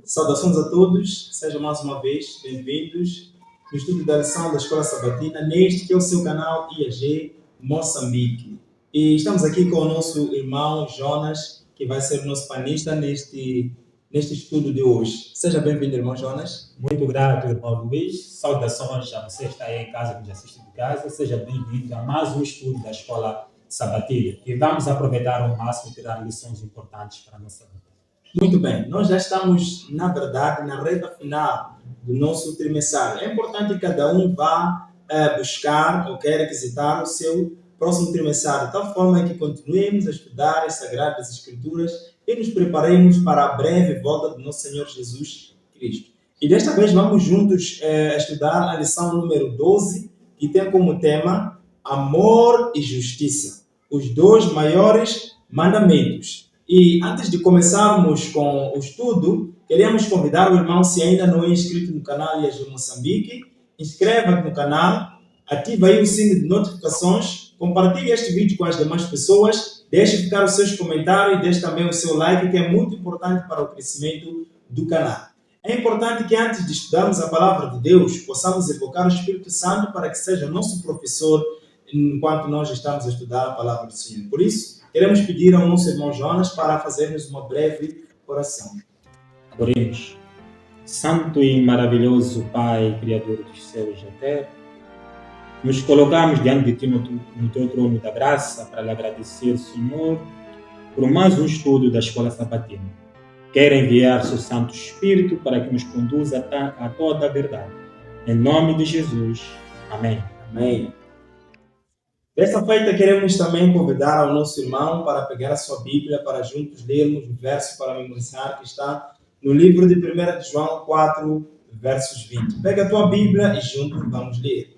Saudações a todos, sejam mais uma vez bem-vindos no estudo da lição da Escola Sabatina, neste que é o seu canal IAG Moçambique. E estamos aqui com o nosso irmão Jonas, que vai ser o nosso panista neste estudo de hoje. Seja bem-vindo, irmão Jonas. Muito grato, irmão Luiz. Saudações a você que está aí em casa, que nos assiste de casa. Seja bem-vindo a mais um estudo da Escola Sabatina. E vamos aproveitar ao máximo e tirar lições importantes para a nossa vida. Muito bem, nós já estamos, na verdade, na reta final do nosso trimestral. É importante que cada um vá buscar ou requisitar o seu próximo trimestral, de tal forma que continuemos a estudar as Sagradas Escrituras e nos preparemos para a breve volta do nosso Senhor Jesus Cristo. E desta vez vamos juntos estudar a lição número 12, que tem como tema Amor e Justiça, os dois maiores mandamentos. E antes de começarmos com o estudo, queremos convidar o irmão, se ainda não é inscrito no canal IAG Moçambique, inscreva-se no canal, ative aí o sino de notificações, compartilhe este vídeo com as demais pessoas, deixe ficar os seus comentários e deixe também o seu like, que é muito importante para o crescimento do canal. É importante que antes de estudarmos a palavra de Deus, possamos evocar o Espírito Santo para que seja nosso professor enquanto nós estamos a estudar a palavra do Senhor. Por isso, queremos pedir ao nosso irmão Jonas para fazermos uma breve oração. Oremos. Santo e maravilhoso Pai, Criador dos céus e da terra, nos colocamos diante de Ti no Teu trono da graça para lhe agradecer, Senhor, por mais um estudo da Escola Sabatina. Quero enviar seu Santo Espírito para que nos conduza a toda a verdade. Em nome de Jesus. Amém. Amém. Desta feita, queremos também convidar ao nosso irmão para pegar a sua Bíblia para juntos lermos o verso para memorizar que está no livro de 1 João 4, versos 20. Pega a tua Bíblia e juntos vamos ler.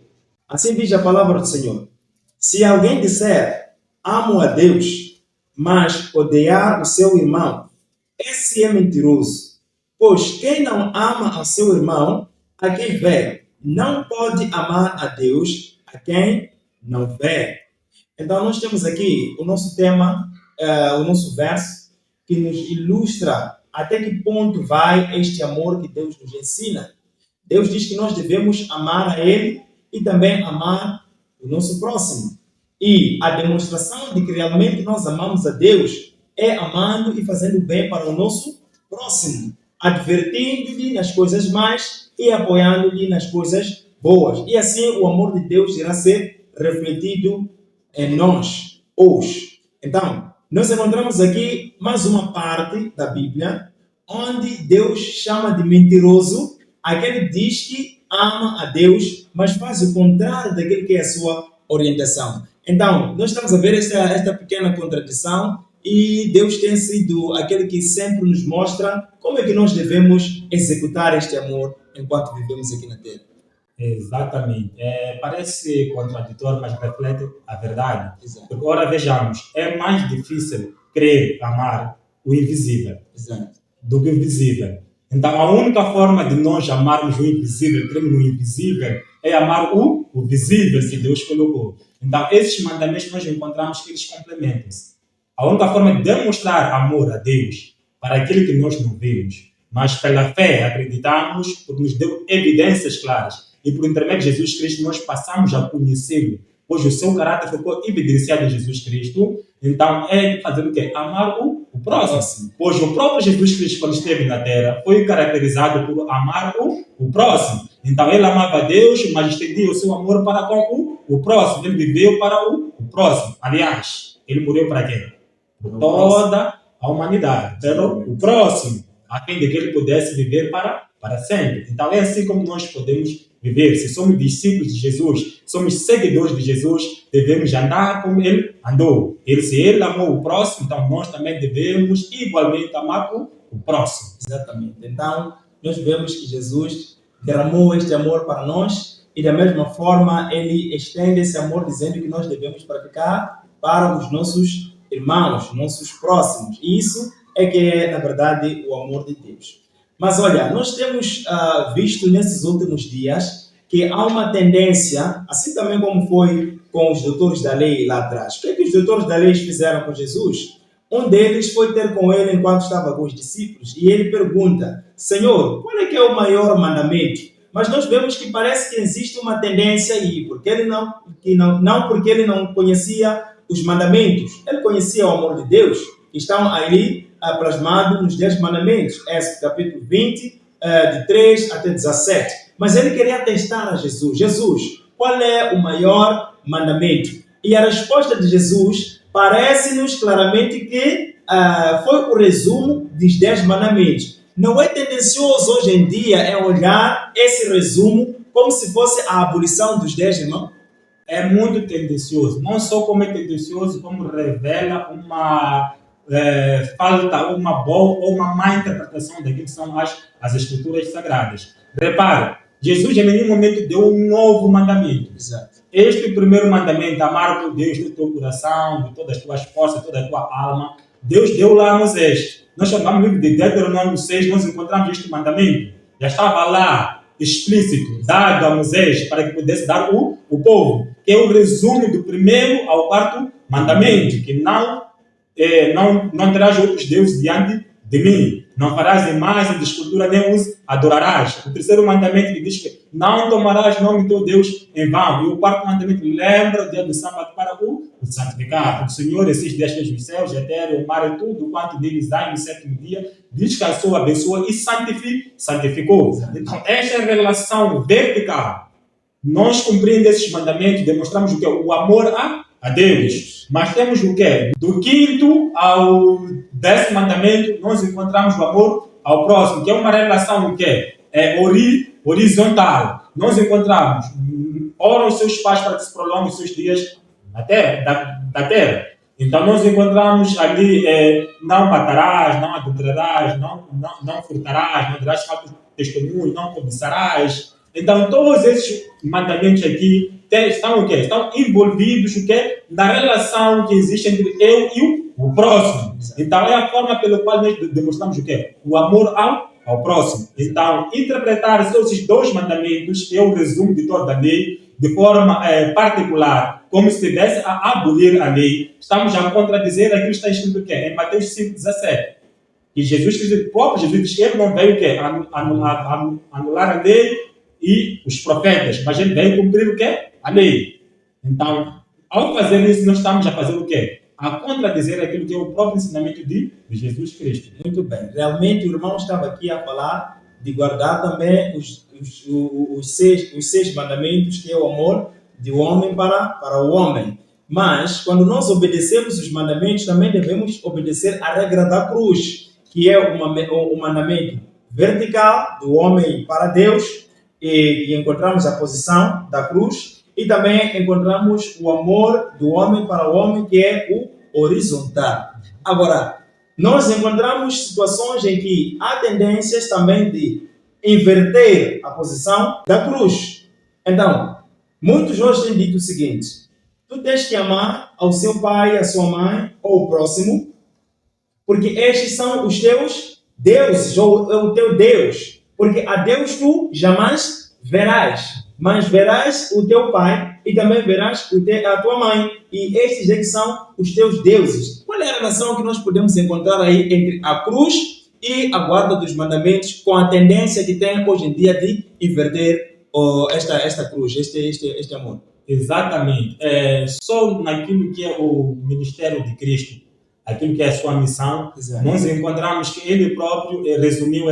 Assim diz a palavra do Senhor. Se alguém disser, amo a Deus, mas odiar o seu irmão, esse é mentiroso. Pois quem não ama ao seu irmão, a quem vê, não pode amar a Deus, a quem não vê. Então, nós temos aqui o nosso tema, o nosso verso, que nos ilustra até que ponto vai este amor que Deus nos ensina. Deus diz que nós devemos amar a Ele e também amar o nosso próximo. E a demonstração de que realmente nós amamos a Deus é amando e fazendo bem para o nosso próximo, advertindo-lhe nas coisas más e apoiando-lhe nas coisas boas. E assim o amor de Deus irá ser refletido em nós hoje. Então, nós encontramos aqui mais uma parte da Bíblia onde Deus chama de mentiroso aquele que diz que ama a Deus, mas faz o contrário daquilo que é a sua orientação. Então, nós estamos a ver esta pequena contradição e Deus tem sido aquele que sempre nos mostra como é que nós devemos executar este amor enquanto vivemos aqui na Terra. Exatamente. Parece contraditório, mas reflete a verdade. Exato. Porque, ora, vejamos, é mais difícil crer, amar o invisível Exato. do que o visível. Então, a única forma de nós amarmos o invisível, cremos no invisível, é amar o visível que Deus colocou. Então, esses mandamentos nós encontramos que eles complementam-se. A única forma de demonstrar amor a Deus para aquele que nós não vemos, mas pela fé acreditamos, porque nos deu evidências claras. E por intermédio de Jesus Cristo nós passamos a conhecê-lo, pois o seu caráter ficou evidenciado em Jesus Cristo. Então é fazer o quê? Amar o próximo. Pois o próprio Jesus Cristo, quando esteve na terra, foi caracterizado por amar o próximo. Então ele amava a Deus, mas estendia o seu amor para com o próximo. Ele viveu para o próximo. Aliás, ele morreu para quem? Por toda a humanidade. Pelo o próximo, a fim de que ele pudesse viver para sempre. Então é assim como nós podemos viver. Se somos discípulos de Jesus, somos seguidores de Jesus, devemos andar como Ele andou. Se Ele amou o próximo, então nós também devemos igualmente amar o próximo. Exatamente. Então, nós vemos que Jesus derramou este amor para nós e da mesma forma Ele estende esse amor dizendo que nós devemos praticar para os nossos irmãos, nossos próximos. E isso é que é, na verdade, o amor de Deus. Mas olha, nós temos visto nesses últimos dias que há uma tendência, assim também como foi com os doutores da lei lá atrás. O que é que os doutores da lei fizeram com Jesus? Um deles foi ter com ele enquanto estava com os discípulos e ele pergunta: Senhor, qual é que é o maior mandamento? Mas nós vemos que parece que existe uma tendência aí, porque ele não porque ele não conhecia os mandamentos, ele conhecia o amor de Deus, que estão ali plasmados nos 10 mandamentos, Êxodo capítulo 20, de 3 até 17. Mas ele queria testar a Jesus. Jesus, qual é o maior mandamento? E a resposta de Jesus parece-nos claramente que foi o resumo dos 10 mandamentos. Não é tendencioso hoje em dia olhar esse resumo como se fosse a abolição dos 10, irmão? É muito tendencioso. Não só como é tendencioso, como revela uma falta, uma boa ou uma má interpretação daquilo que são as escrituras sagradas. Repare, Jesus em nenhum momento deu um novo mandamento. Exato. Este primeiro mandamento, amar o Deus do teu coração, de todas as tuas forças, toda a tua alma, Deus deu lá a Moisés. Nós chamamos o livro de Deuteronômio 6, nós encontramos este mandamento. Já estava lá, explícito, dado a Moisés para que pudesse dar o povo, que é o resumo do primeiro ao quarto mandamento, que não terás outros deuses diante de mim. Não farás imagem de escultura, nem os adorarás. O terceiro mandamento que diz que não tomarás nome do teu Deus em vão. E o quarto mandamento lembra o dia do sábado para o santificar. Porque o Senhor, esses dias fez os céus, a terra, o mar e tudo quanto deles há, e no sétimo dia descansou, abençoou e santificou. Então, esta relação vertical, nós compreendemos esses mandamentos, demonstramos o que? O amor a Deus. Mas temos o quê? Do 5º ao 10º mandamento, nós encontramos o amor ao próximo, que é uma relação o quê? Horizontal. Nós encontramos, ora os seus pais para que se prolonguem os seus dias na terra, da terra. Então nós encontramos ali, não matarás, não adulterarás, não furtarás, não darás falso testemunho, não cobiçarás. Então todos esses mandamentos aqui estão o quê? Estão envolvidos o quê? Na relação que existe entre eu e o próximo. Então é a forma pela qual nós demonstramos o quê? O amor ao próximo. Então, interpretar esses 2 mandamentos, que é o resumo de toda a lei, de forma particular, como se estivesse a abolir a lei, estamos a contradizer aquilo que está escrito o quê? Em Mateus 5,17. E o próprio Jesus diz que ele não veio o quê? Anular a lei e os profetas, mas ele veio cumprir o quê? A lei. Então, ao fazer isso, nós estamos a fazer o quê? A contradizer aquilo que é o próprio ensinamento de Jesus Cristo. Muito bem. Realmente o irmão estava aqui a falar de guardar também os 6 mandamentos, que é o amor do homem para o homem. Mas, quando nós obedecemos os mandamentos, também devemos obedecer a regra da cruz, que é o mandamento vertical do homem para Deus, e encontramos a posição da cruz, e também encontramos o amor do homem para o homem, que é o horizontal. Agora, nós encontramos situações em que há tendências também de inverter a posição da cruz. Então, muitos hoje têm dito o seguinte: tu tens que amar ao seu pai, à sua mãe ou o próximo, porque estes são os teus deuses, ou é o teu Deus. Porque a Deus tu jamais verás, mas verás o teu pai e também verás a tua mãe. E estes é que são os teus deuses. Qual é a relação que nós podemos encontrar aí entre a cruz e a guarda dos mandamentos, com a tendência que tem hoje em dia de inverter esta cruz, este amor? Exatamente. Só naquilo que é o ministério de Cristo, aquilo que é a sua missão, exato, nós encontramos que ele próprio resumiu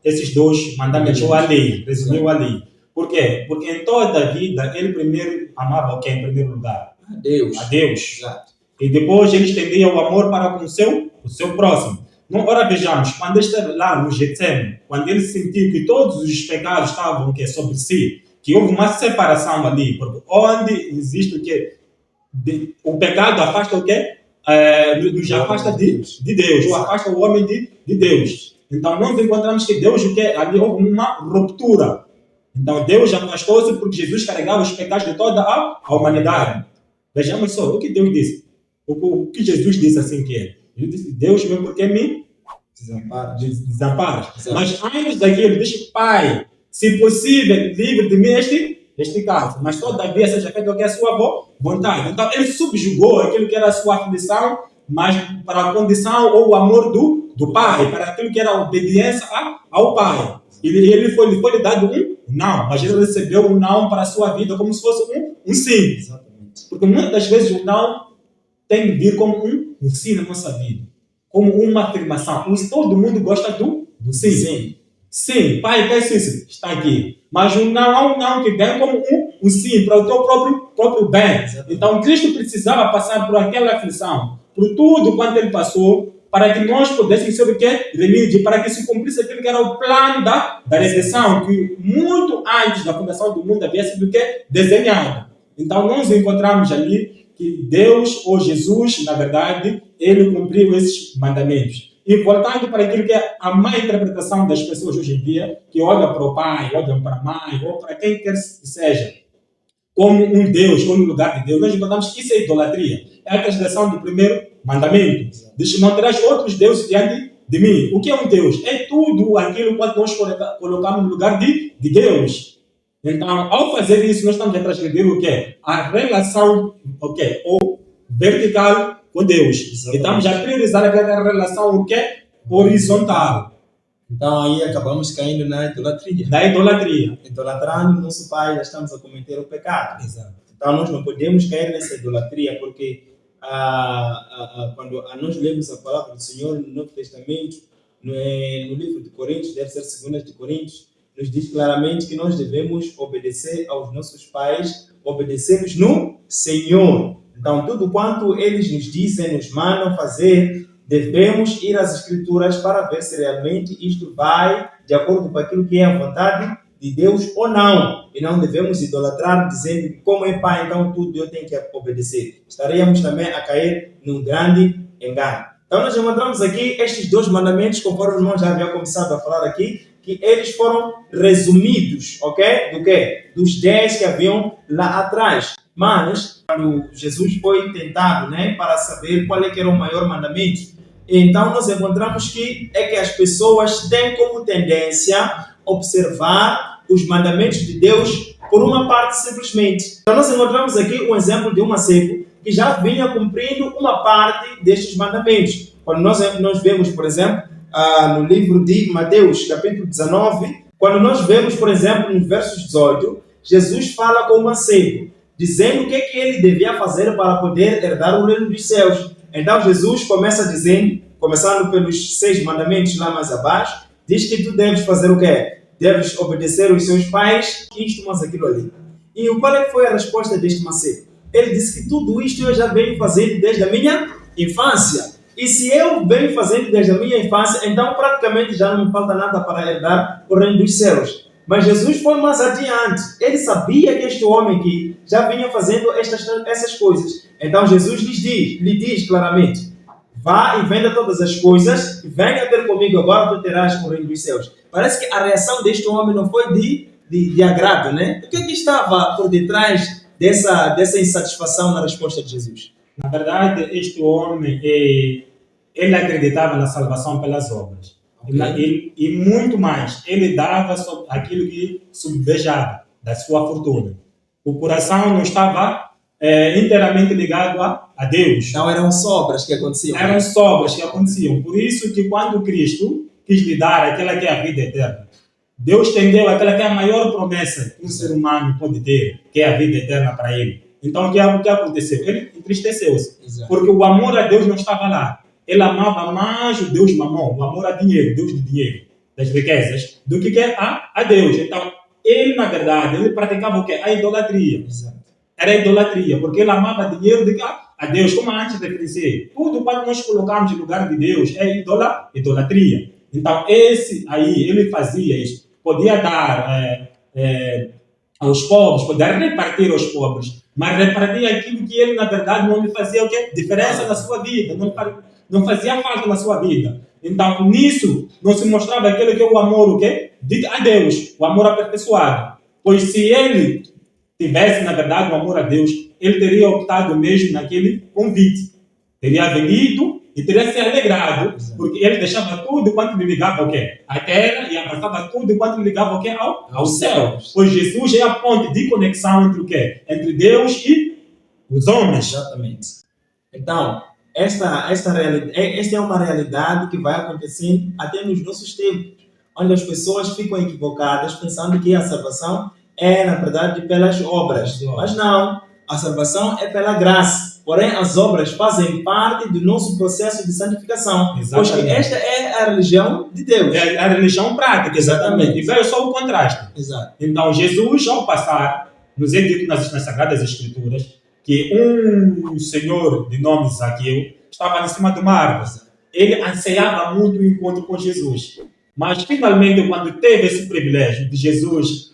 esses 2 mandamentos, ou a lei, resumiu a lei. Por quê? Porque em toda a vida, ele primeiro amava o quê em primeiro lugar? A Deus. Exato. E depois ele estendia o amor para com o seu próximo. Não, ora vejamos, quando ele esteve lá no Getsemane, quando ele sentiu que todos os pecados estavam sobre si, que houve uma separação ali, porque onde existe o quê? O pecado afasta o quê? Nos afasta de Deus, ou afasta o homem de Deus. Então nós encontramos que Deus, o quê? Ali houve uma ruptura. Então Deus afastou-se porque Jesus carregava os pecados de toda a humanidade. Vejamos só o que Deus disse. O que Jesus disse assim que é. Ele disse: Deus meu, porque me desamparas. Mas antes daquilo, diz: Pai, se possível, livre de mim este caso. Mas todavia seja feito o que é a sua vontade. Então ele subjugou aquilo que era a sua aflição mas para a condição ou o amor do pai, para aquilo que era a obediência ao pai. Ele foi dado um não, mas ele recebeu um não para a sua vida como se fosse um sim. Exatamente. Porque muitas das vezes o não tem de vir como um sim na nossa vida, como uma afirmação. Todo mundo gosta do sim. Sim. Sim, pai, peço isso, está aqui. Mas o não é um não que vem como um sim para o teu próprio bem. Exatamente. Então Cristo precisava passar por aquela aflição, por tudo quanto ele passou, para que nós pudéssemos ser o quê? Remídio, para que se cumprisse aquilo que era o plano da redenção, que muito antes da fundação do mundo havia sido o quê? Desenhado. Então nós encontramos ali que Deus, ou Jesus, na verdade, ele cumpriu esses mandamentos. E voltando para aquilo que é a má interpretação das pessoas hoje em dia, que olham para o pai, olham para a mãe, ou para quem quer que seja, como um Deus, ou no lugar de Deus, nós encontramos que isso é idolatria. É a transgressão do primeiro mandamento. Diz: não terás outros deuses diante de mim. O que é um Deus? É tudo aquilo que nós colocamos no lugar de Deus. Então, ao fazer isso, nós estamos a transgredir o quê? A relação, ou vertical com Deus. Exatamente. E estamos a priorizar aquela relação, o quê? Horizontal. Então aí acabamos caindo na idolatria. Da idolatria. Idolatrando nosso pai, já estamos a cometer o pecado. Exato. Então nós não podemos cair nessa idolatria, porque quando nós lemos a palavra do Senhor no Novo Testamento, no livro de Coríntios, deve ser 2 de Coríntios, nos diz claramente que nós devemos obedecer aos nossos pais, obedecê-los no Senhor. Então tudo quanto eles nos dizem, nos mandam fazer, devemos ir às Escrituras para ver se realmente isto vai de acordo com aquilo que é a vontade de Deus ou não. E não devemos idolatrar dizendo que como é pai, então tudo eu tenho que obedecer. Estaríamos também a cair num grande engano. Então nós encontramos aqui estes 2 mandamentos, conforme o irmão já havia começado a falar aqui, que eles foram resumidos, ok? Do quê? Dos 10 que haviam lá atrás. Mas, quando Jesus foi tentado, para saber qual é que era o maior mandamento, então nós encontramos que as pessoas têm como tendência observar os mandamentos de Deus por uma parte simplesmente. Então nós encontramos aqui um exemplo de um cego que já vinha cumprindo uma parte destes mandamentos. Quando nós vemos, por exemplo, no livro de Mateus, capítulo 19, quando nós vemos, por exemplo, no verso 18, Jesus fala com um cego, dizendo o que ele devia fazer para poder herdar o reino dos céus. Então Jesus começa dizendo, começando pelos 6 mandamentos lá mais abaixo, diz que tu deves fazer o quê? Deves obedecer os seus pais, isto, mas aquilo ali. E qual é que foi a resposta deste cego? Ele disse que tudo isto eu já venho fazendo desde a minha infância. E se eu venho fazendo desde a minha infância, então praticamente já não me falta nada para herdar o reino dos céus. Mas Jesus foi mais adiante. Ele sabia que este homem que já vinha fazendo essas coisas. Então Jesus lhe diz claramente: vá e venda todas as coisas, e venha ter comigo agora, tu terás o reino dos céus. Parece que a reação deste homem não foi de agrado, né? O que estava por detrás dessa insatisfação na resposta de Jesus? Na verdade, este homem, ele acreditava na salvação pelas obras. Okay. E muito mais, ele dava aquilo que subdejava da sua fortuna. O coração não estava inteiramente ligado a Deus. Então eram sobras que aconteciam. Eram sobras que aconteciam. Por isso que quando Cristo quis lhe dar aquela que é a vida eterna, Deus tendeu aquela que é a maior promessa que um ser humano pode ter, que é a vida eterna para ele. Então o que aconteceu? Ele entristeceu-se. Exato. Porque o amor a Deus não estava lá. Ele amava mais o Deus mamão, o amor a dinheiro, Deus de dinheiro, das riquezas, do que a Deus. Então, ele, na verdade, ele praticava o quê? A idolatria. Exato. Era a idolatria, porque ele amava dinheiro de a Deus, como antes referenciei. Tudo quando nós colocamos em lugar de Deus é idolatria. Então, esse aí, ele fazia isso. Podia dar aos pobres, podia repartir aos pobres, mas repartir aquilo que ele, na verdade, não lhe fazia o quê? Diferença na sua vida, não fazia falta na sua vida. Então, nisso, não se mostrava aquele que é o amor, o quê? A Deus, o amor aperfeiçoado. Pois se ele tivesse, na verdade, o amor a Deus, ele teria optado mesmo naquele convite. Teria venido e teria se alegrado, porque ele deixava tudo quanto lhe ligava o quê? A terra, e abraçava tudo quanto lhe ligava o quê? Ao céu. Pois Jesus é a ponte de conexão entre o quê? Entre Deus e os homens. Exatamente. Então, esta é uma realidade que vai acontecendo até nos nossos tempos, onde as pessoas ficam equivocadas pensando que a salvação é, na verdade, pelas obras. Mas não, a salvação é pela graça. Porém, as obras fazem parte do nosso processo de santificação. Pois que esta é a religião de Deus. É a religião prática, exatamente. E veio só o contraste. Exato. Então, Jesus, ao passar, nos é dito nas Sagradas Escrituras, que um senhor de nome Zaqueu estava em cima de uma árvore. Ele anseiava muito o encontro com Jesus. Mas, finalmente, quando teve esse privilégio de Jesus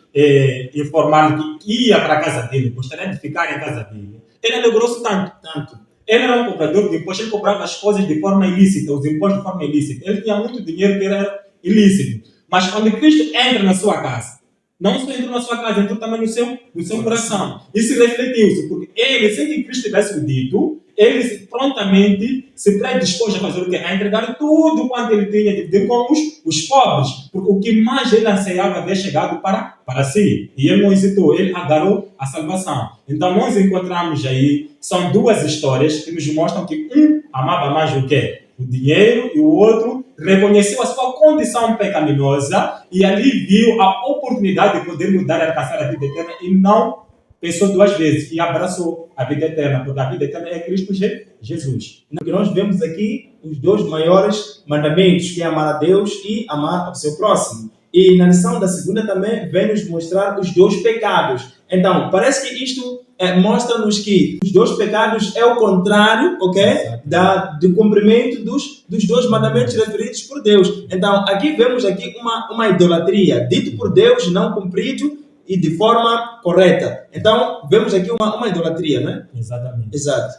informar que ia para a casa dele, gostaria de ficar em casa dele, ele alegrou-se tanto. Ele era um cobrador de impostos, ele cobrava as coisas de forma ilícita, os impostos de forma ilícita. Ele tinha muito dinheiro que era ilícito. Mas quando Cristo entra na sua casa, não só entrou na sua casa, entrou também no seu coração. Isso refletiu-se, porque ele, sem que Cristo tivesse o dito, ele prontamente se predispôs a fazer o quê? A entregar tudo quanto ele tinha de dividir com os pobres. Porque o que mais ele anseiava havia chegado para si. E ele não hesitou, ele agarrou a salvação. Então nós encontramos aí, são duas histórias que nos mostram que um amava mais o quê? O dinheiro, e o outro reconheceu a sua condição pecaminosa e ali viu a oportunidade de poder mudar e alcançar a vida eterna e não pensou duas vezes e abraçou a vida eterna, porque a vida eterna é Cristo Jesus. Nós vemos aqui os dois maiores mandamentos, que é amar a Deus e amar o seu próximo. E na lição da segunda também vem nos mostrar os dois pecados. Então, parece que isto mostra-nos que os dois pecados é o contrário, ok? Do cumprimento dos dois mandamentos referidos por Deus. Então, aqui vemos uma idolatria, dito por Deus, não cumprido e de forma correta. Então, vemos aqui uma idolatria, né? Exatamente. Exato.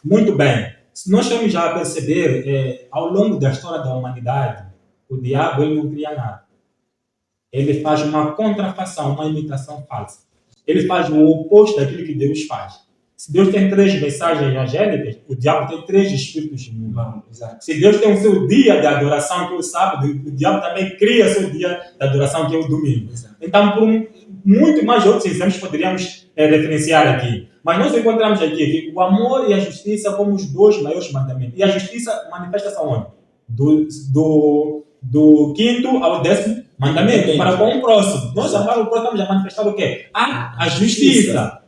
Muito bem. Se nós estamos já a perceber, ao longo da história da humanidade, o diabo ele não cria nada. Ele faz uma contrafação, uma imitação falsa. Ele faz o oposto daquilo que Deus faz. Se Deus tem 3 mensagens angélicas, o diabo tem 3 espíritos de mundo. Se Deus tem o seu dia de adoração, que é o sábado, o diabo também cria o seu dia de adoração, que é o domingo. Exato. Então, por muito mais outros exemplos poderíamos referenciar aqui. Mas nós encontramos aqui que o amor e a justiça como os 2 maiores mandamentos. E a justiça manifesta-se aonde? Do 5º ao 10º mandamento, para com o próximo. Nós amar o próximo já manifestar o quê? A justiça.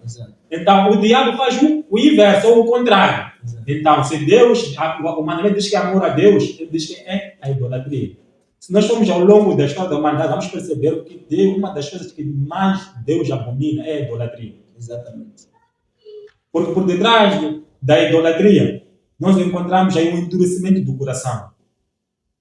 Então, o diabo faz o inverso, ou o contrário. Então, se Deus, o mandamento diz que é amor a Deus, ele diz que é a idolatria. Se nós formos ao longo da história da humanidade, vamos perceber que uma das coisas que mais Deus abomina é a idolatria. Exatamente. Porque por detrás da idolatria, nós encontramos aí um endurecimento do coração.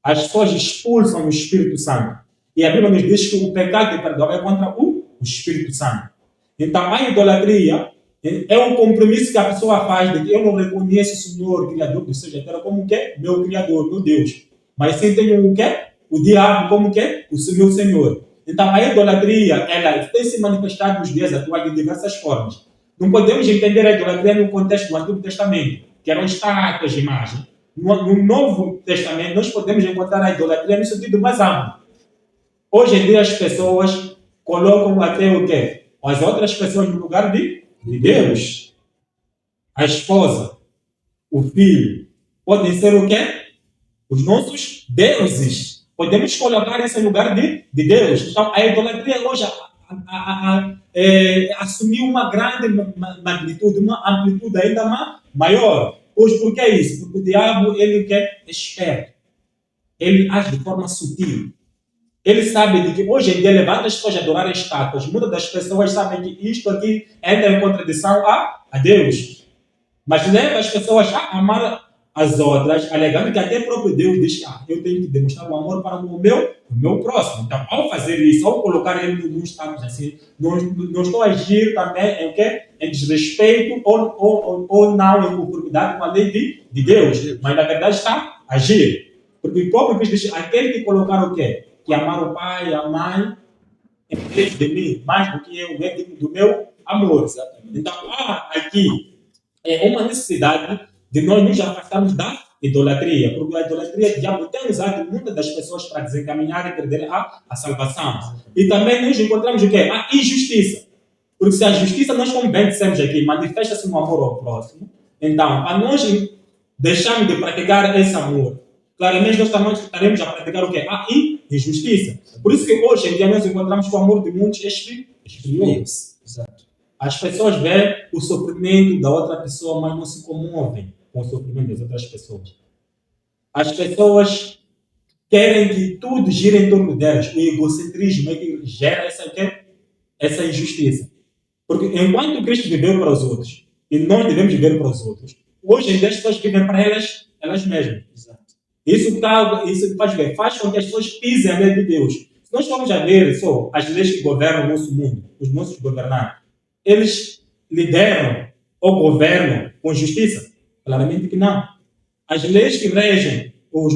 As pessoas expulsam o Espírito Santo. E a Bíblia nos diz que o pecado de perdão é contra o Espírito Santo. Então, a idolatria é um compromisso que a pessoa faz de que eu não reconheço o Senhor, Criador do céu e da terra, como que é meu Criador, meu Deus. Mas sim tenho o que é? O diabo como que é? O meu Senhor. Então, a idolatria, ela tem se manifestado nos dias atuais de diversas formas. Não podemos entender a idolatria no contexto do Antigo Testamento, que eram estátuas de imagem. No Novo Testamento, nós podemos encontrar a idolatria no sentido mais amplo. Hoje em dia, as pessoas colocam até o quê? As outras pessoas no lugar de Deus. A esposa, o filho, podem ser o quê? Os nossos deuses. Podemos colocar esse lugar de Deus. Então, a idolatria hoje assumiu uma grande magnitude, uma amplitude ainda maior. Hoje, por que é isso? Porque o diabo, ele é esperto. Ele age de forma sutil. Ele sabe de que hoje em dia levanta as pessoas a adorar estátuas. Muitas das pessoas sabem que isto aqui entra em contradição a Deus. Mas leva as pessoas a amar as outras, alegando que até o próprio Deus diz que eu tenho que demonstrar o amor para o meu próximo. Então, ao fazer isso, ao colocar ele num status assim, não estou a agir também em desrespeito ou não em conformidade com a lei de Deus. Mas, na verdade, está a agir. Porque o próprio Cristo diz, aquele que colocar o quê? Que amar o pai e a mãe em vez de mim, mais do que eu, é digno do meu amor. Então, há aqui uma necessidade de nós nos afastarmos da idolatria, porque a idolatria, o diabo tem usado muitas das pessoas para desencaminhar e perder a salvação. E também nós encontramos o quê? A injustiça. Porque se a justiça, nós como bem dissemos aqui, manifesta-se no amor ao próximo, então, para nós deixamos de praticar esse amor, claramente nós também estaremos a praticar o quê? A injustiça. Por isso que hoje em dia nós encontramos que o amor de muitos esfriou. Exato. As pessoas veem o sofrimento da outra pessoa, mas não se comovem com o sofrimento das outras pessoas. As pessoas querem que tudo gire em torno delas. O egocentrismo é que gera essa injustiça. Porque enquanto Cristo viveu para os outros, e nós devemos viver para os outros, hoje em dia as pessoas vivem para elas mesmas. Exato. Isso faz com que as pessoas pisem a lei de Deus. Se nós formos a ver só as leis que governam o nosso mundo, os nossos governantes, eles lideram ou governam com justiça? Claramente que não. As leis que regem o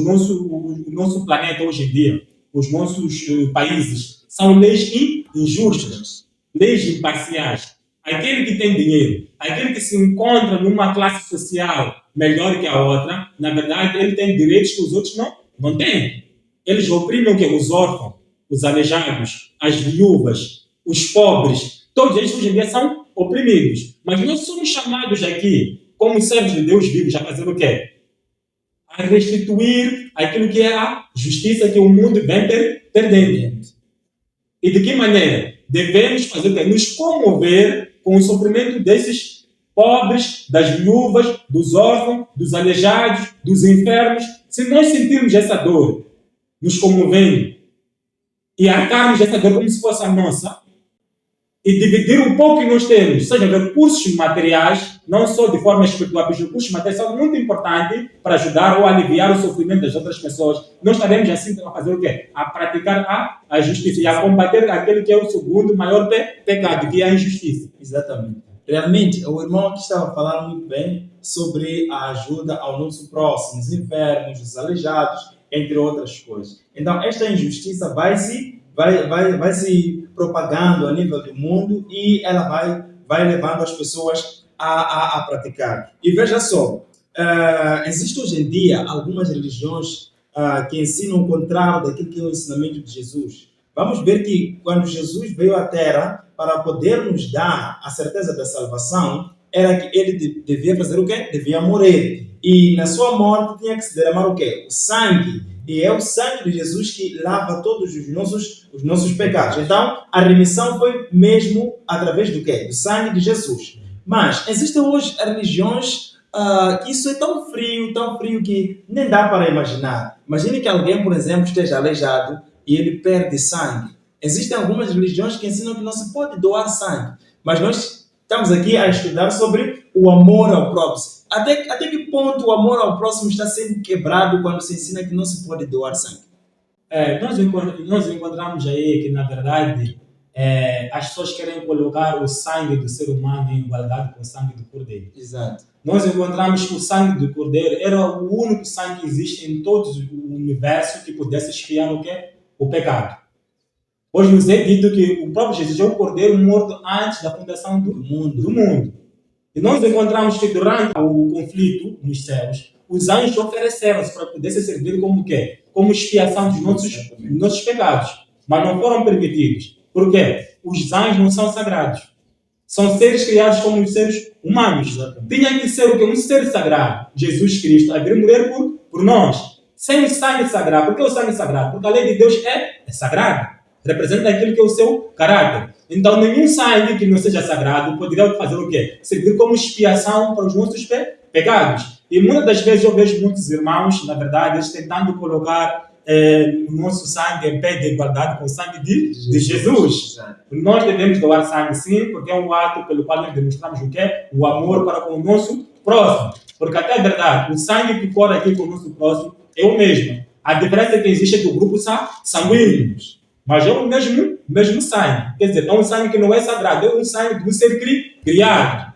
nosso planeta hoje em dia, os nossos países, são leis injustas, leis imparciais. Aquele que tem dinheiro, aquele que se encontra numa classe social melhor que a outra, na verdade, ele tem direitos que os outros não têm. Eles oprimem o quê? Os órfãos, os aleijados, as viúvas, os pobres. Todos eles hoje em dia são oprimidos. Mas nós somos chamados aqui, como servos de Deus vivos, a fazer o quê? A restituir aquilo que é a justiça que o mundo vem perdendo. E de que maneira? Devemos fazer o quê? Nos comover com o sofrimento desses pobres, das viúvas, dos órfãos, dos aleijados, dos enfermos. Se nós sentirmos essa dor, nos comovendo, e arcarmos essa dor como se fosse a nossa, e dividir um pouco que nós temos, seja recursos materiais, não só de forma espiritual, mas recursos materiais são muito importantes para ajudar ou aliviar o sofrimento das outras pessoas. Nós estaremos assim a fazer o quê? A praticar a justiça e a combater aquele que é o segundo maior pecado, que é a injustiça. Exatamente. Realmente, o irmão aqui estava falando muito bem sobre a ajuda ao nosso próximo, os enfermos, os aleijados, entre outras coisas. Então, esta injustiça vai se propagando a nível do mundo e ela vai levando as pessoas a praticar. E veja só, existe hoje em dia algumas religiões que ensinam o contrário daquilo que é o ensinamento de Jesus. Vamos ver que quando Jesus veio à Terra para poder nos dar a certeza da salvação, era que ele devia fazer o quê? Devia morrer. E na sua morte tinha que se derramar o quê? O sangue. E é o sangue de Jesus que lava todos os nossos pecados. Então, a remissão foi mesmo através do quê? Do sangue de Jesus. Mas existem hoje religiões que isso é tão frio que nem dá para imaginar. Imagine que alguém, por exemplo, esteja aleijado e ele perde sangue. Existem algumas religiões que ensinam que não se pode doar sangue. Mas nós estamos aqui a estudar sobre o amor ao próximo. Até que ponto o amor ao próximo está sendo quebrado quando se ensina que não se pode doar sangue? Nós encontramos aí que, na verdade, as pessoas querem colocar o sangue do ser humano em igualdade com o sangue do cordeiro. Exato. Nós encontramos que o sangue do cordeiro era o único sangue que existe em todo o universo que pudesse expiar o quê? O pecado. Hoje nos é dito que o próprio Jesus é o cordeiro morto antes da fundação do mundo. E nós encontramos que durante o conflito nos céus, os anjos ofereceram-se para poder ser servidos como o quê? Como expiação dos nossos pecados. Mas não foram permitidos. Por quê? Os anjos não são sagrados. São seres criados como os seres humanos. Tinha que ser o quê? Um ser sagrado. Jesus Cristo, a vir morrer por nós. Sem o sangue sagrado. Por que o sangue sagrado? Porque a lei de Deus é sagrada. Representa aquilo que é o seu caráter. Então, nenhum sangue que não seja sagrado poderia fazer o quê? Servir como expiação para os nossos pecados. E muitas das vezes eu vejo muitos irmãos, na verdade, eles tentando colocar o nosso sangue em pé de igualdade com o sangue de Jesus. Nós devemos doar sangue, sim, porque é um ato pelo qual nós demonstramos o quê? O amor para com o nosso próximo. Porque até é verdade, o sangue que corre aqui com o nosso próximo é o mesmo. A diferença que existe é do grupo sanguíneo. Mas é o mesmo sangue. Quer dizer, é um sangue que não é sagrado, é um sangue de um ser criado.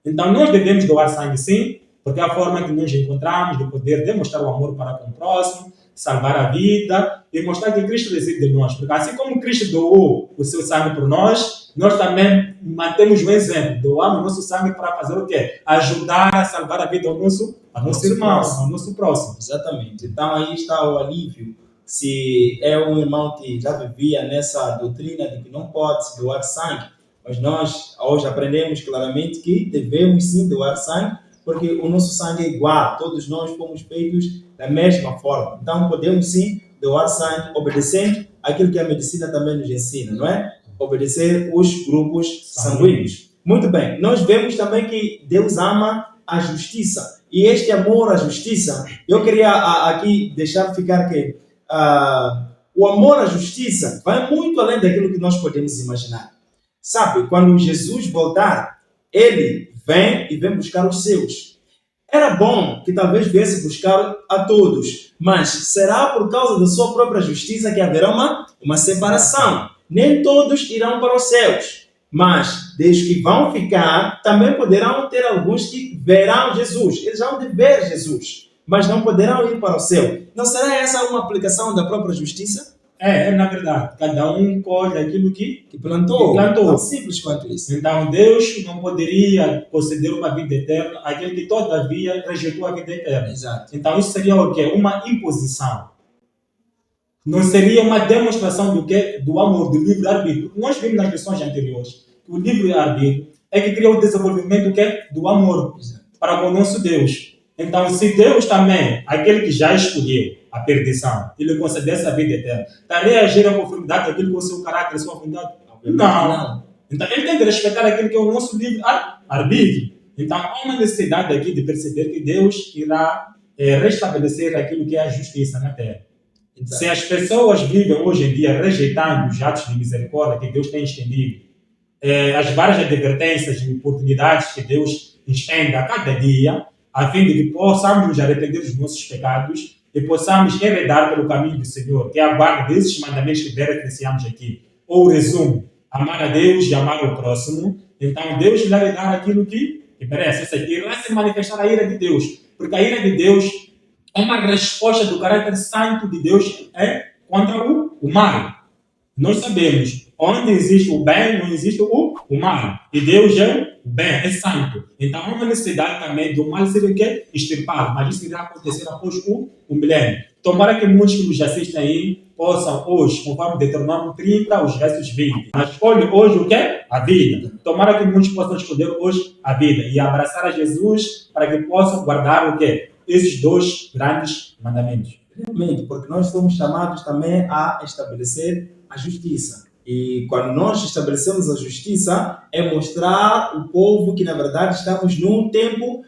Então, nós devemos doar sangue, sim, porque é a forma que nós encontramos de poder demonstrar o amor para com o próximo, salvar a vida e mostrar que Cristo reside em nós. Porque assim como Cristo doou o seu sangue por nós, nós também mantemos o exemplo. Doamos o nosso sangue para fazer o quê? Ajudar a salvar a vida ao nosso irmão, ao nosso próximo. Exatamente. Então, aí está o alívio. Se é um irmão que já vivia nessa doutrina de que não pode se doar sangue, mas nós hoje aprendemos claramente que devemos sim doar sangue porque o nosso sangue é igual, todos nós fomos feitos da mesma forma. Então podemos sim doar sangue obedecendo aquilo que a medicina também nos ensina, não é? Obedecer os grupos sanguíneos. Muito bem, nós vemos também que Deus ama a justiça. E este amor à justiça, eu queria aqui deixar ficar que o amor à justiça vai muito além daquilo que nós podemos imaginar. Sabe, quando Jesus voltar, ele vem e vem buscar os seus. Era bom que talvez viesse buscar a todos, mas será por causa da sua própria justiça que haverá uma separação. Nem todos irão para os céus, mas desde que vão ficar, também poderão ter alguns que verão Jesus. Eles vão de ver Jesus, mas não poderão ir para o céu. Não será essa uma aplicação da própria justiça? Na verdade, cada um colhe aquilo que plantou. Tão simples quanto isso. Então, Deus não poderia conceder uma vida eterna àquele que todavia rejeitou a vida eterna. Exato. Então, isso seria o quê? Uma imposição. Não seria uma demonstração do quê? Do amor, do livre-arbítrio. Nós vimos nas lições anteriores que o livre-arbítrio é que cria o desenvolvimento do quê? Do amor. Exato. Para com o nosso Deus. Então, se Deus também, aquele que já escolheu a perdição, ele concedesse a vida eterna, estaria a agir em conformidade daquilo que é o seu caráter, a sua vontade? Não. Então, ele tem que respeitar aquilo que é o nosso livre-arbítrio. Então, há uma necessidade aqui de perceber que Deus irá restabelecer aquilo que é a justiça na terra. Exato. Se as pessoas vivem hoje em dia rejeitando os atos de misericórdia que Deus tem estendido, as várias advertências e oportunidades que Deus estende a cada dia, a fim de que possamos nos arrepender dos nossos pecados e possamos heredar pelo caminho do Senhor, que é a guarda desses mandamentos que referenciamos aqui. Ou resumo, amar a Deus e amar o próximo. Então Deus vai dar aquilo que merece. Ou seja, irá se manifestar a ira de Deus, porque a ira de Deus é uma resposta do caráter santo de Deus contra o mal. Nós sabemos, onde existe o bem, não existe o mal. E Deus é o bem, é santo. Então há uma necessidade também do mal ser extirpado, mas isso irá acontecer após o milênio. Tomara que muitos que nos assistem aí possam hoje, conforme Deuteronômio 30, os restos 20. Mas escolhe hoje o quê? A vida. Tomara que muitos possam escolher hoje a vida e abraçar a Jesus para que possam guardar o quê? Esses dois grandes mandamentos. Realmente, porque nós somos chamados também a estabelecer a justiça. E quando nós estabelecemos a justiça, é mostrar o povo que, na verdade, estamos num tempo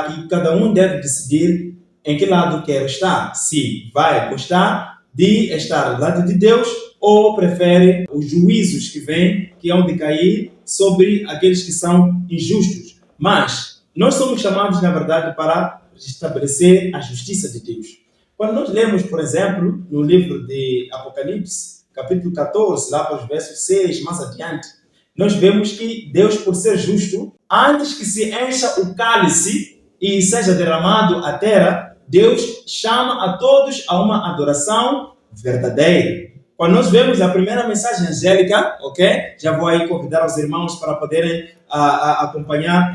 que cada um deve decidir em que lado quer estar. Se vai gostar de estar do lado de Deus ou prefere os juízos que vêm, que hão de cair sobre aqueles que são injustos. Mas nós somos chamados, na verdade, para estabelecer a justiça de Deus. Quando nós lemos, por exemplo, no livro de Apocalipse, capítulo 14, lá para os versos 6, mais adiante, nós vemos que Deus, por ser justo, antes que se encha o cálice e seja derramado à terra, Deus chama a todos a uma adoração verdadeira. Quando nós vemos a primeira mensagem angélica, ok? Já vou aí convidar os irmãos para poderem acompanhar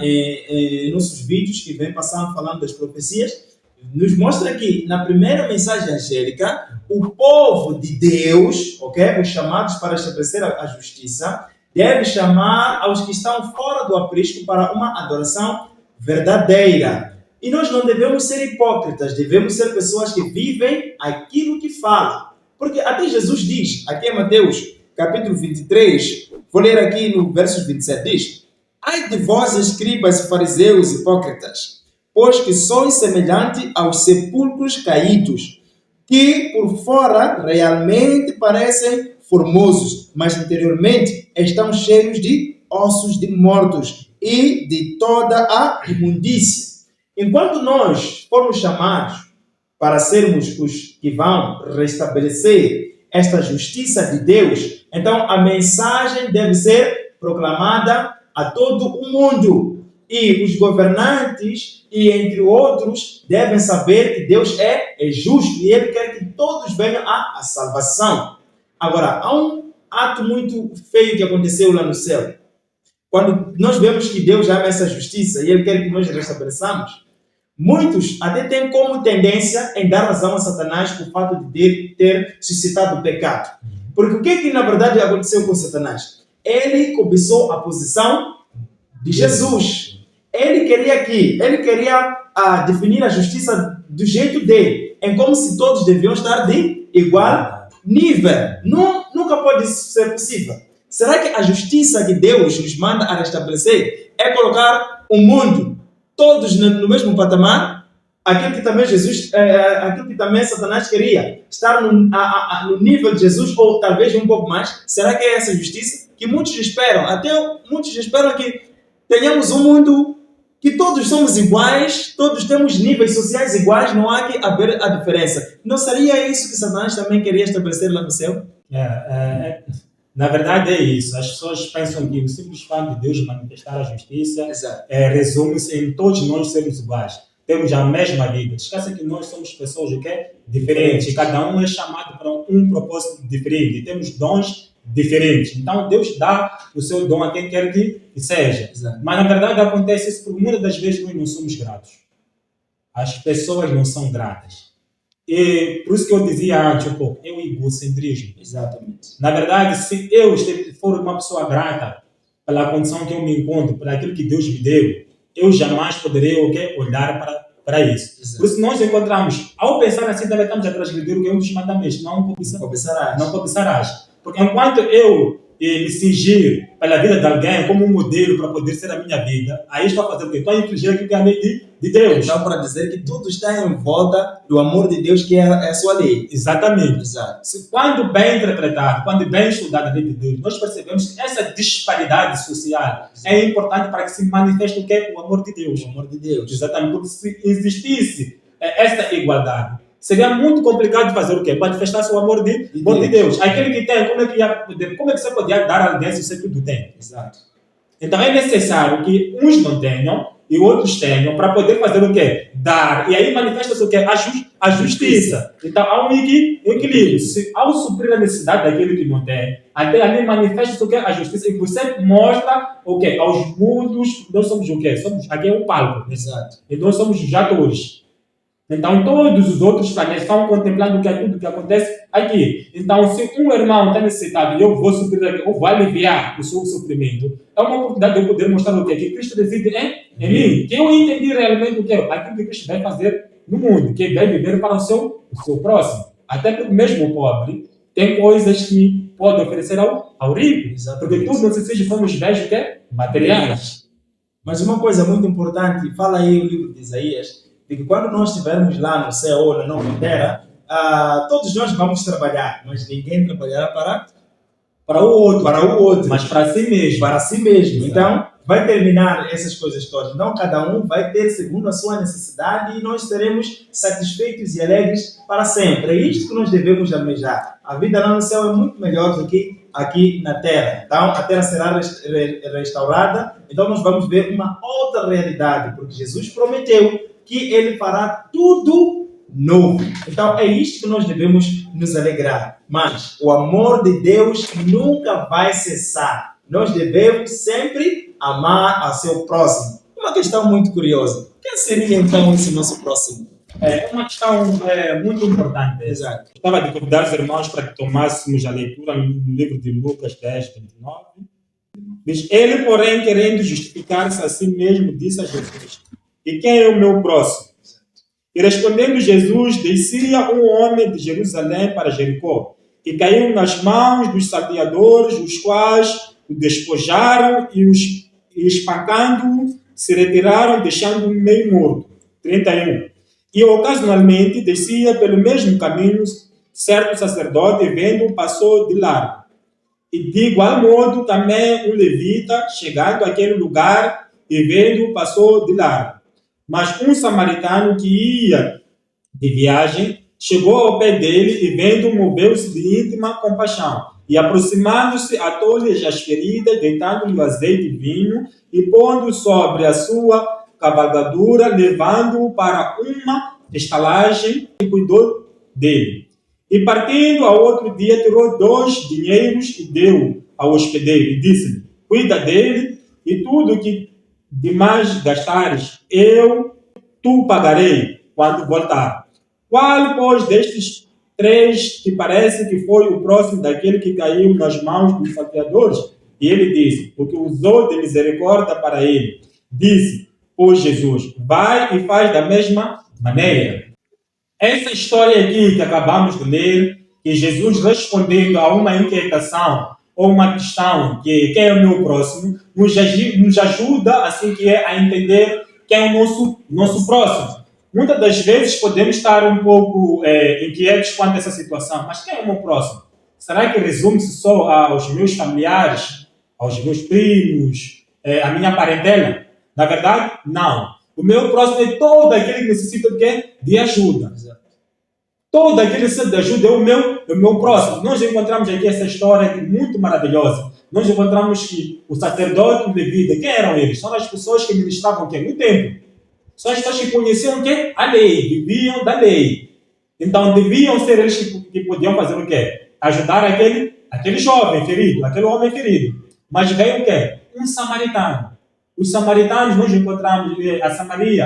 nossos vídeos que vem passando falando das profecias. Nos mostra que na primeira mensagem angélica, o povo de Deus, ok? Os chamados para estabelecer a justiça, deve chamar aos que estão fora do aprisco para uma adoração verdadeira. E nós não devemos ser hipócritas, devemos ser pessoas que vivem aquilo que falam. Porque até Jesus diz, aqui em Mateus, capítulo 23, vou ler aqui no verso 27, diz: ai de vós, escribas e fariseus hipócritas, pois que sois semelhante aos sepulcros caídos, que por fora realmente parecem formosos, mas interiormente estão cheios de ossos de mortos e de toda a imundícia. Enquanto nós formos chamados para sermos os que vão restabelecer esta justiça de Deus, então a mensagem deve ser proclamada a todo o mundo. E os governantes, e entre outros, devem saber que Deus é justo e Ele quer que todos venham à salvação. Agora, há um ato muito feio que aconteceu lá no céu. Quando nós vemos que Deus ama essa justiça e Ele quer que nós restabeleçamos, muitos até têm como tendência em dar razão a Satanás por fato de ter suscitado o pecado. Porque o que na verdade aconteceu com Satanás? Ele cobiçou a posição de Jesus. Ele queria definir a justiça do jeito dele, é como se todos deviam estar de igual nível. Nunca pode ser possível. Será que a justiça que Deus nos manda a restabelecer é colocar o mundo todos no mesmo patamar? Aquilo que também Satanás queria, estar no nível de Jesus ou talvez um pouco mais. Será que é essa justiça que muitos esperam? Até muitos esperam que tenhamos um mundo que todos somos iguais, todos temos níveis sociais iguais, não há que haver a diferença. Não seria isso que Satanás também queria estabelecer lá no céu? Na verdade é isso. As pessoas pensam que o simples fato de Deus manifestar a justiça resume-se em todos nós sermos iguais. Temos a mesma vida. Esqueça que nós somos pessoas diferentes. Cada um é chamado para um propósito diferente. Temos dons diferentes. Então Deus dá o seu dom a quem quer que seja. Exato. Mas na verdade acontece isso porque muitas das vezes nós não somos gratos. As pessoas não são gratas. E por isso que eu dizia antes um pouco, é o egocentrismo. Exatamente. Na verdade, se eu for uma pessoa grata pela condição que eu me encontro, por aquilo que Deus me deu, eu jamais poderei olhar para isso. Exato. Por isso nós encontramos, ao pensar assim, também estamos a transgredir o que é um dos mandamentos, não cobiçarás. Porque enquanto eu me cingir pela vida de alguém como um modelo para poder ser a minha vida, aí estou a fazer o quê? Estou a infringir aquilo que é a lei de Deus. Então, para dizer que tudo está em volta do amor de Deus, que é a sua lei. Exatamente. Exato. Quando bem interpretado, quando bem estudado a lei de Deus, nós percebemos que essa disparidade social é importante para que se manifeste o que é o amor de Deus. O amor de Deus. Exatamente. Porque se existisse essa igualdade, seria muito complicado de fazer o quê? Manifestar o amor de Deus. Aquele que tem, como é que você poderia dar a alguém se você tudo tem? Exato. Então é necessário que uns não tenham e outros tenham para poder fazer o quê? Dar. E aí manifesta-se o quê? A justiça. Então há um equilíbrio. Ao suprir a necessidade daquele que não tem, até ali manifesta-se o quê? A justiça. E você mostra o quê? Aos mundos, nós somos o quê? Aqui é um palco. Exato. E nós somos os atores. Então, todos os outros planetas estão contemplando tudo que acontece aqui. Então, se um irmão está necessitado e eu vou suprir, eu vou aliviar o seu sofrimento, é uma oportunidade de eu poder mostrar o quê? Que Cristo reside em mim. Que eu entendi realmente o que é aquilo que Cristo vai fazer no mundo, que vai viver para o seu próximo. Até porque mesmo o pobre tem coisas que pode oferecer ao rico. Porque tudo não se seja como os bens que é materiais. Mas uma coisa muito importante, fala aí o livro de Isaías, de que quando nós estivermos lá no céu ou na nova terra, todos nós vamos trabalhar, mas ninguém trabalhará para o outro, mas para si mesmo. Para si mesmo. Então, vai terminar essas coisas todas. Então, cada um vai ter segundo a sua necessidade e nós seremos satisfeitos e alegres para sempre. É isto que nós devemos almejar. A vida lá no céu é muito melhor do que aqui na terra. Então, a terra será restaurada. Então, nós vamos ver uma outra realidade, porque Jesus prometeu que ele fará tudo novo. Então, é isto que nós devemos nos alegrar. Mas o amor de Deus nunca vai cessar. Nós devemos sempre amar ao seu próximo. Uma questão muito curiosa. Quem seria, então, esse nosso próximo? É uma questão muito importante. Exato. Estava a convidar os irmãos para que tomássemos a leitura no livro de Lucas 10, 29. Diz, ele, porém, querendo justificar-se a si mesmo, disse a Jesus, e quem é o meu próximo? E respondendo Jesus, descia um homem de Jerusalém para Jericó, e caiu nas mãos dos salteadores, os quais o despojaram e espancando-o, se retiraram, deixando-o meio morto. 31. E ocasionalmente descia pelo mesmo caminho certo sacerdote, vendo-o, passou de largo. E de igual modo também um levita, chegando àquele lugar e vendo-o, passou de largo. Mas um samaritano que ia de viagem chegou ao pé dele e vendo-o, moveu-se de íntima compaixão. E aproximando-se, atou-lhe as feridas, deitando-lhe o azeite e vinho e pondo sobre a sua cavalgadura, levando-o para uma estalagem e cuidou dele. E partindo ao outro dia, tirou 2 dinheiros e deu ao hospedeiro e disse-lhe, cuida dele e tudo que demais gastares, tu pagarei quando voltar. Qual, pois, destes 3 te parece que foi o próximo daquele que caiu nas mãos dos salteadores? E ele disse, porque usou de misericórdia para ele. Disse, por Jesus. Vai e faz da mesma maneira. Essa história aqui que acabamos de ler, que Jesus respondendo a uma inquietação ou uma questão que quem é o meu próximo, nos ajuda assim que é a entender quem é o nosso próximo. Muitas das vezes podemos estar um pouco inquietos quanto a essa situação, mas quem é o meu próximo? Será que resume-se só aos meus familiares, aos meus primos, à minha parentela? Na verdade, não. O meu próximo é todo aquele que necessita de quê? De ajuda. Todo aquele que necessita de ajuda é o meu próximo. Nós encontramos aqui essa história muito maravilhosa. Nós encontramos que o sacerdote e o levita, quem eram eles? São as pessoas que ministravam o quê? No templo. São as pessoas que conheciam o quê? A lei, viviam da lei. Então, deviam ser eles que podiam fazer o quê? Ajudar aquele jovem ferido, aquele homem ferido. Mas veio o quê? Um samaritano. Os samaritanos, nós encontramos, a Samaria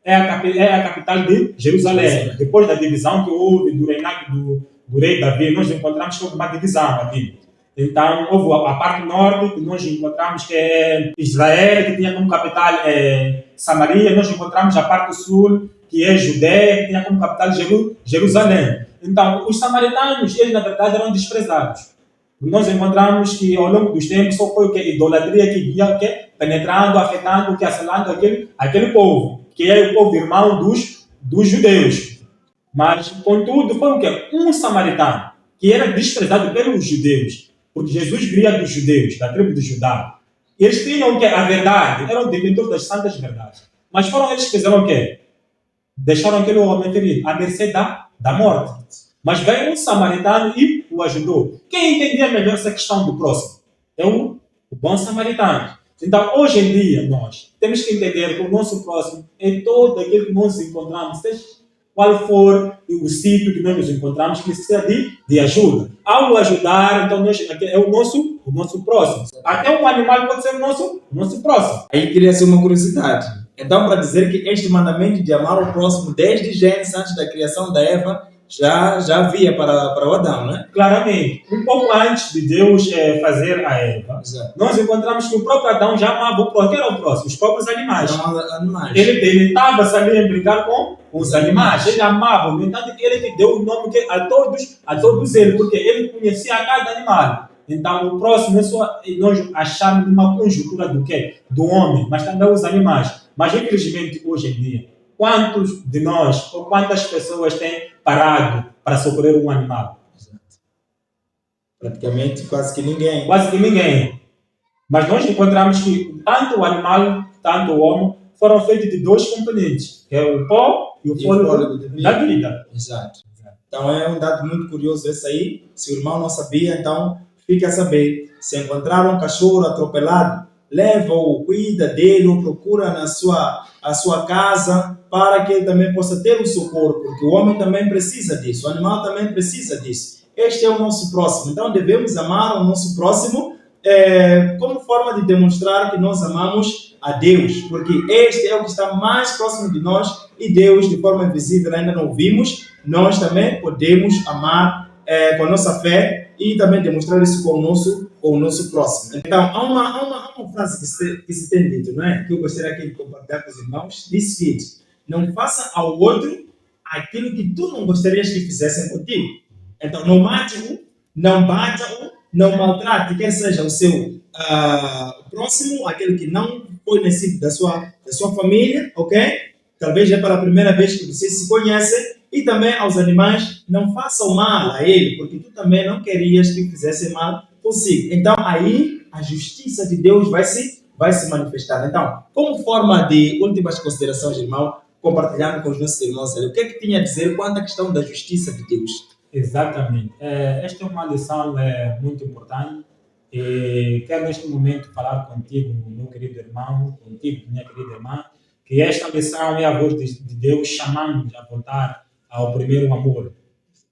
é a capital de Jerusalém. Depois da divisão que houve do reinado do rei Davi, nós encontramos que houve uma divisão aqui. Então, houve a parte norte, que nós encontramos que é Israel, que tinha como capital Samaria. Nós encontramos a parte sul, que é Judéia, que tinha como capital Jerusalém. Então, os samaritanos, eles na verdade eram desprezados. Nós encontramos que ao longo dos tempos só foi a idolatria que vinha penetrando, afetando, assolando aquele povo, que é o povo irmão dos judeus. Mas, contudo, foi o quê? Um samaritano, que era desprezado pelos judeus, porque Jesus viria dos judeus, da tribo de Judá. E eles tinham o quê? A verdade, eram detentores das santas verdades. Mas foram eles que fizeram o quê? Deixaram aquele homem ferido à mercê da morte. Mas veio um samaritano e o ajudou. Quem entendia melhor essa questão do próximo? É o bom samaritano. Então, hoje em dia, nós temos que entender que o nosso próximo é todo aquele que nós encontramos, seja qual for o sítio que nós nos encontramos, que precisa de ajuda. Ao ajudar, então, é o nosso próximo. Até um animal pode ser o nosso próximo. Aí queria ser uma curiosidade. Então, para dizer que este mandamento de amar o próximo desde Gênesis, antes da criação da Eva, já havia para o Adão, né? Claramente. Um pouco antes de Deus fazer a Eva, Exato. Nós encontramos que o próprio Adão já amava o próximo. Quem era o próximo? Os próprios animais. Ele estava ali a brincar com os animais. Ele amava. No entanto, ele que deu o nome a todos eles, porque ele conhecia cada animal. Então, o próximo é só nós acharmos uma conjuntura do quê? Do homem, mas também os animais. Mas, infelizmente, hoje em dia, quantos de nós ou quantas pessoas têm parado para socorrer um animal? Praticamente quase que ninguém. Quase que ninguém. Mas nós encontramos que tanto o animal, tanto o homem, foram feitos de dois componentes, que é o pó e o fôlego da vida. Exato. Então é um dado muito curioso esse aí. Se o irmão não sabia, então fica a saber. Se encontrar um cachorro atropelado, leva-o, cuida dele, o procura a sua casa, para que ele também possa ter o socorro, porque o homem também precisa disso, o animal também precisa disso. Este é o nosso próximo. Então devemos amar o nosso próximo como forma de demonstrar que nós amamos a Deus, porque este é o que está mais próximo de nós e Deus, de forma invisível, ainda não vimos. Nós também podemos amar com a nossa fé e também demonstrar isso com o nosso próximo. Então, há uma frase que se tem dito, não é? Que eu gostaria aqui de compartilhar com os irmãos. Diz o seguinte: não faça ao outro aquilo que tu não gostarias que fizessem contigo. Então, não mate-o, não bata-o, não maltrate, quer seja o seu próximo, aquele que não foi nascido da sua família, ok? Talvez é pela primeira vez que vocês se conhecem. E também aos animais, não façam mal a ele, porque tu também não querias que fizessem mal consigo. Então, aí, a justiça de Deus vai se manifestar. Então, como forma de últimas considerações, irmão, compartilhando com os nossos irmãos, o que é que tinha a dizer quanto à questão da justiça de Deus? Exatamente. Esta é uma lição muito importante. E quero neste momento falar contigo, meu querido irmão, contigo, minha querida irmã, que esta lição é a voz de Deus chamando-nos a voltar ao primeiro amor.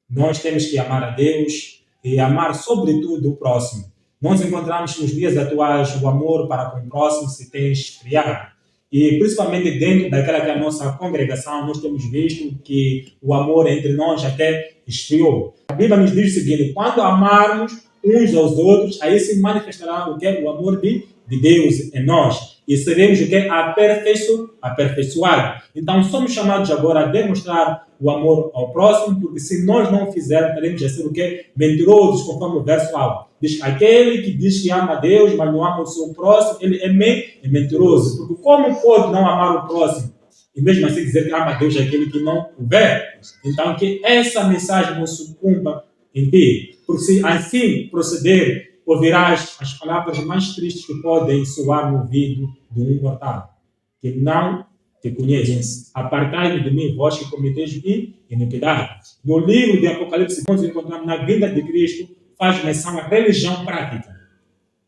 Nós temos que amar a Deus e amar sobretudo o próximo. Nós encontramos nos dias atuais o amor para com o próximo se tem esfriado. E principalmente dentro daquela que é a nossa congregação, nós temos visto que o amor entre nós até esfriou. A Bíblia nos diz o seguinte: quando amarmos uns aos outros, aí se manifestará o que? O amor de Deus em nós. E seremos o que? Aperfeiçoados. Então somos chamados agora a demonstrar o amor ao próximo, porque se nós não fizermos, teremos a ser o que? Mentirosos, conforme o verso fala. Diz aquele que diz que ama a Deus, mas não ama o seu próximo, ele é mentiroso. Porque como pode não amar o próximo? E mesmo assim dizer que ama a Deus é aquele que não o vê. Então que essa mensagem não sucumba em ti. Porque se assim proceder, ouvirás as palavras mais tristes que podem soar no ouvido de um mortal, que não te conhece. Apartai-vos de mim, vós que cometeis iniquidade. No livro de Apocalipse, nós encontramos na vinda de Cristo, faz menção à religião prática.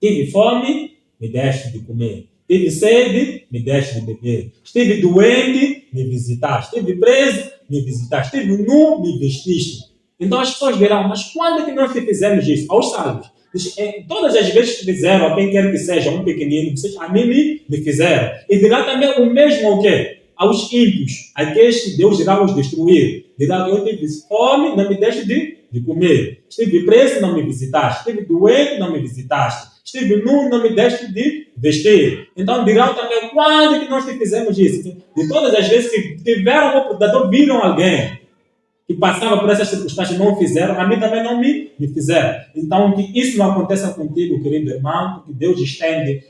Tive fome, me deste de comer. Tive sede, me deste de beber. Estive doente, me visitaste. Estive preso, me visitaste. Estive nu, me vestiste. Então as pessoas dirão, mas quando é que nós te fizemos isso? Aos salvos. Todas as vezes que fizeram, a quem quer que seja, um pequenino, vocês a mim me fizeram. E dirá também o mesmo ao quê? Aos ímpios, aqueles que Deus irá os destruir. Dirá que eu tive fome, não me deixe de comer. Estive preso, não me visitaste. Estive doente, não me visitaste. Estive nu, não me deste de vestir. Então dirão também, quando que nós te fizemos isso? De todas as vezes que tiveram uma oportunidade, viram alguém que passava por essas circunstâncias, não fizeram, a mim também não me fizeram. Então, que isso não aconteça contigo, querido irmão, porque Deus estende,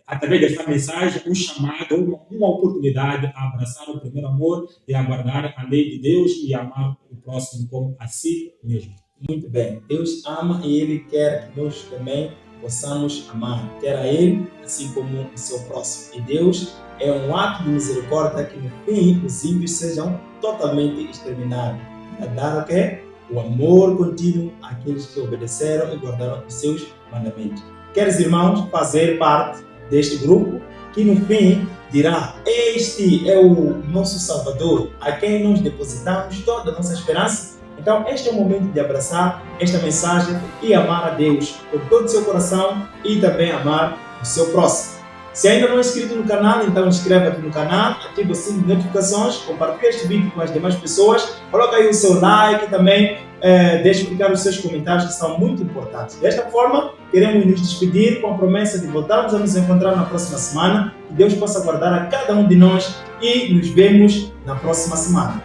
através dessa mensagem, um chamado, uma oportunidade a abraçar o primeiro amor e a guardar a lei de Deus e amar o próximo como a si mesmo. Muito bem. Deus ama e Ele quer que nós também possamos amar. Quer a Ele, assim como o seu próximo. E Deus é um ato de misericórdia que no fim os ímpios sejam totalmente exterminados. A dar o quê? O amor contínuo àqueles que obedeceram e guardaram os seus mandamentos. Queres, irmãos, fazer parte deste grupo que no fim dirá: este é o nosso Salvador, a quem nós depositamos toda a nossa esperança? Então, este é o momento de abraçar esta mensagem e amar a Deus por todo o seu coração e também amar o seu próximo. Se ainda não é inscrito no canal, então inscreva-te no canal, ativa o sininho de notificações, compartilhe este vídeo com as demais pessoas, coloca aí o seu like e também deixe ficar os seus comentários que são muito importantes. Desta forma, queremos nos despedir com a promessa de voltarmos a nos encontrar na próxima semana, que Deus possa guardar a cada um de nós e nos vemos na próxima semana.